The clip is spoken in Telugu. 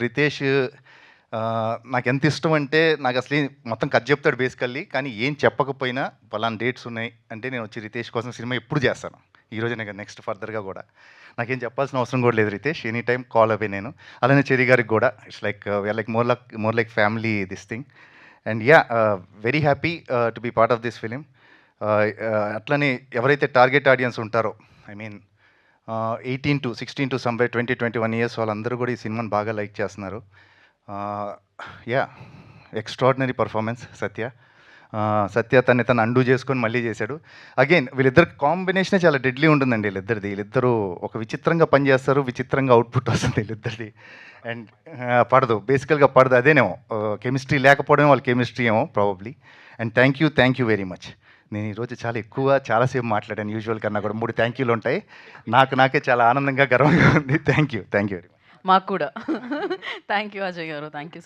రితేష్ నాకెంత ఇష్టం అంటే నాకు అసలు మొత్తం కథ చెప్తాడు బేసికల్లీ. కానీ ఏం చెప్పకపోయినా పలానా డేట్స్ ఉన్నాయి అంటే నేను వచ్చి రితేష్ కోసం సినిమా ఎప్పుడు చేస్తాను. ఈ రోజునే కాదు, నెక్స్ట్ ఫర్దర్గా కూడా నాకేం చెప్పాల్సిన అవసరం కూడా లేదు. Ritesh any time call away నేను. అలానే చెరి గారికి కూడా it's like we're like more like family this thing. And yeah, very happy to be part of this film. అట్లనే ఎవరైతే టార్గెట్ ఆడియన్స్ ఉంటారో, I mean 18 to 16 to somewhere 20-21 years వాళ్ళందరూ కూడా ఈ సినిమాని బాగా లైక్ చేస్తున్నారు. Yeah, extraordinary performance Satya. Satya తను అండూ చేసుకొని మళ్ళీ చేశాడు. అగైన్ వీళ్ళిద్దరు కాంబినేషనే చాలా డెడ్లీ ఉంటుందండి. వీళ్ళిద్దరూ ఒక విచిత్రంగా పనిచేస్తారు, విచిత్రంగా అవుట్పుట్ వస్తుంది వీళ్ళిద్దరిది. అండ్ పడదు, బేసికల్గా పడదు. అదేనేమో కెమిస్ట్రీ లేకపోవడమే వాళ్ళ కెమిస్ట్రీ ఏమో probably. And thank you very much. నేను ఈరోజు చాలాసేపు మాట్లాడాను. యూజువల్ కన్నా కూడా 3 థ్యాంక్ యూలు ఉంటాయి. నాకే చాలా ఆనందంగా, గర్వంగా ఉంది. Thank you very much. మాకు కూడా థ్యాంక్ యూ అజయ్ గారు, థ్యాంక్ యూ సో